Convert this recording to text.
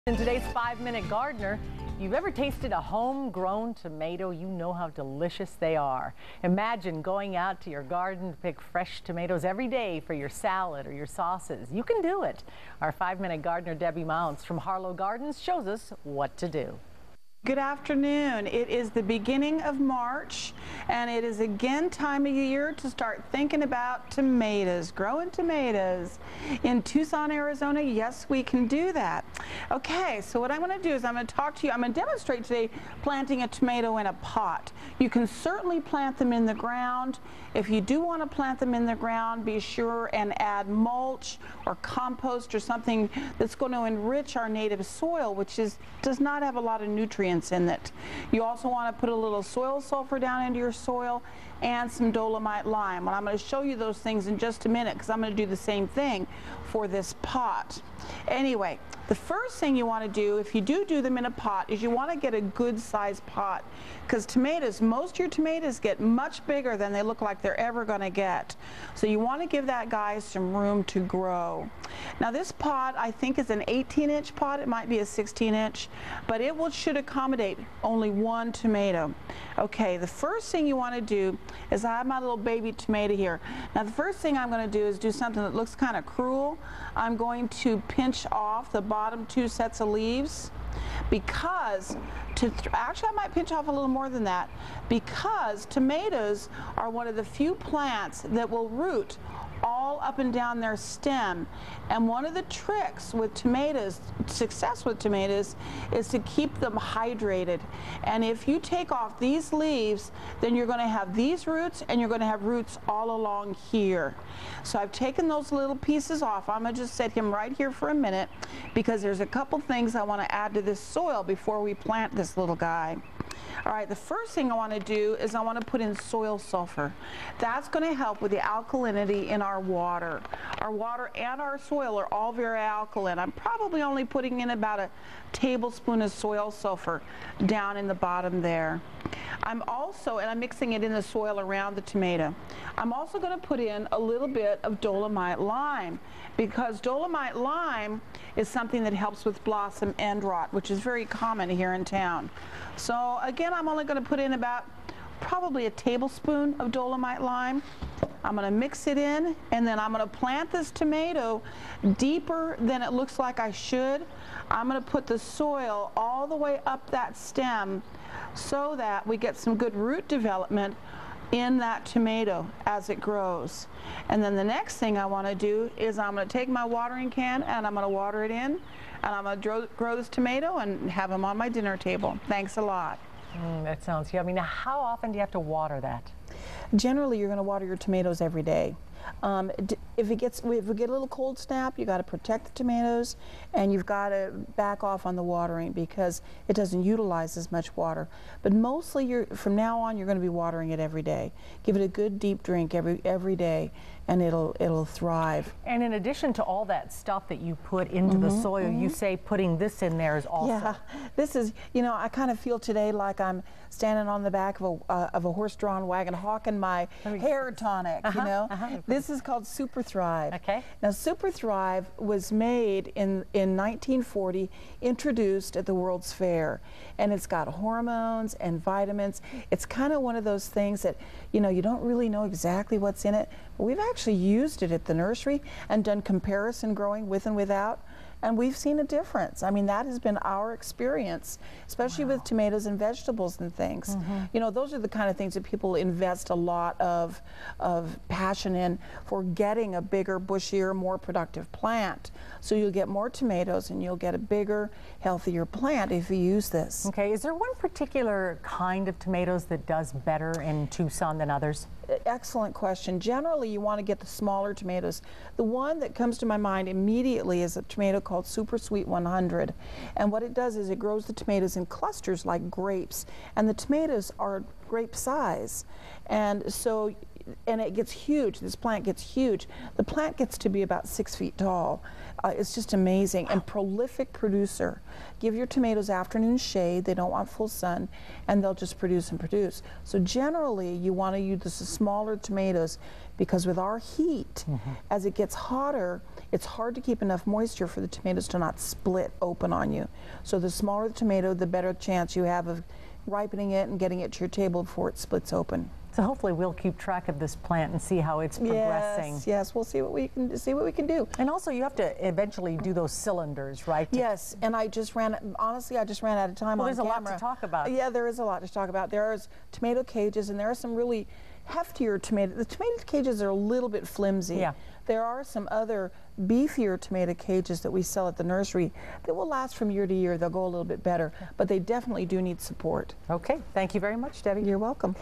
In today's 5-Minute Gardener, you've ever tasted a homegrown tomato? You know how delicious they are. Imagine going out to your garden to pick fresh tomatoes every day for your salad or your sauces. You can do it. Our 5-Minute Gardener, Debbie Mounts from Harlow Gardens, shows us what to do. Good afternoon. It is the beginning of March, and it is again time of year to start thinking about tomatoes, growing tomatoes. In Tucson, Arizona, yes, we can do that. Okay, so what I'm going to do is I'm going to talk to you, I'm going to demonstrate today planting a tomato in a pot. You can certainly plant them in the ground. If you do want to plant them in the ground, be sure and add mulch or compost or something that's going to enrich our native soil, which does not have a lot of nutrients in it. You also want to put a little soil sulfur down into your soil and some dolomite lime. And I'm going to show you those things in just a minute because I'm going to do the same thing for this pot. Anyway, the first thing you want to do if you do them in a pot is you want to get a good sized pot, because tomatoes, most of your tomatoes get much bigger than they look like they're ever going to get. So you want to give that guy some room to grow. Now this pot I think is an 18-inch pot. It might be a 16-inch, but it should accommodate only one tomato. Okay, the first thing you want to do is I have my little baby tomato here. Now the first thing I'm going to do is do something that looks kind of cruel. I'm going to pinch off the bottom 2 sets of leaves, because actually I might pinch off a little more than that, because tomatoes are one of the few plants that will root all up and down their stem. And one of the tricks with tomatoes, success with tomatoes, is to keep them hydrated. And if you take off these leaves, then you're going to have these roots, and you're going to have roots all along here. So I've taken those little pieces off. I'm going to just set him right here for a minute, because there's a couple things I want to add to this soil before we plant this little guy. All right, the first thing I want to do is I want to put in soil sulfur. That's going to help with the alkalinity in our water. Our water and our soil are all very alkaline. I'm probably only putting in about a tablespoon of soil sulfur down in the bottom there. I'm mixing it in the soil around the tomato. I'm also going to put in a little bit of dolomite lime, because dolomite lime is something that helps with blossom end rot, which is very common here in town. So again, I'm only going to put in about probably a tablespoon of dolomite lime. I'm going to mix it in, and then I'm going to plant this tomato deeper than it looks like I should. I'm going to put the soil all the way up that stem so that we get some good root development in that tomato as it grows. And then the next thing I want to do is I'm going to take my watering can and I'm going to water it in, and I'm going to grow this tomato and have them on my dinner table. Thanks a lot. That sounds yummy. Now, how often do you have to water that? Generally, you're going to water your tomatoes every day. If we get a little cold snap, you got to protect the tomatoes, and you've got to back off on the watering because it doesn't utilize as much water. But mostly, from now on, you're going to be watering it every day. Give it a good deep drink every day, and it'll thrive. And in addition to all that stuff that you put into the soil, you say putting this in there is also. Yeah, this is, I kind of feel today like I'm standing on the back of a horse-drawn wagon hawking my hair tonic, This is called Super Thrive. Okay. Now, Super Thrive was made in 1940, introduced at the World's Fair, and it's got hormones and vitamins. It's kind of one of those things that, you don't really know exactly what's in it, but we've actually used it at the nursery and done comparison growing with and without, and we've seen a difference. I mean, that has been our experience, especially with tomatoes and vegetables and things. Those are the kind of things that people invest a lot of passion in for getting a bigger, bushier, more productive plant. So you'll get more tomatoes and you'll get a bigger, healthier plant if you use this. Okay, is there one particular kind of tomatoes that does better in Tucson than others? Excellent question. Generally, you want to get the smaller tomatoes. The one that comes to my mind immediately is a tomato called Super Sweet 100. And what it does is it grows the tomatoes in clusters like grapes. And the tomatoes are grape size. And so and it gets huge. This plant gets huge. The plant gets to be about 6 feet tall. It's just amazing and prolific producer. Give your tomatoes afternoon shade. They don't want full sun, and they'll just produce and produce. So generally, you want to use the smaller tomatoes because with our heat, as it gets hotter, it's hard to keep enough moisture for the tomatoes to not split open on you. So the smaller the tomato, the better chance you have of ripening it and getting it to your table before it splits open. So hopefully we'll keep track of this plant and see how it's progressing. Yes, yes, we'll see what we can do. And also you have to eventually do those cylinders, right? Yes, and I just ran out of time on there's camera. a lot to talk about. Yeah, there is a lot to talk about. There's tomato cages, and there are some really heftier tomatoes. The tomato cages are a little bit flimsy. Yeah. There are some other beefier tomato cages that we sell at the nursery that will last from year to year. They'll go a little bit better, but they definitely do need support. Okay, thank you very much, Debbie. You're welcome.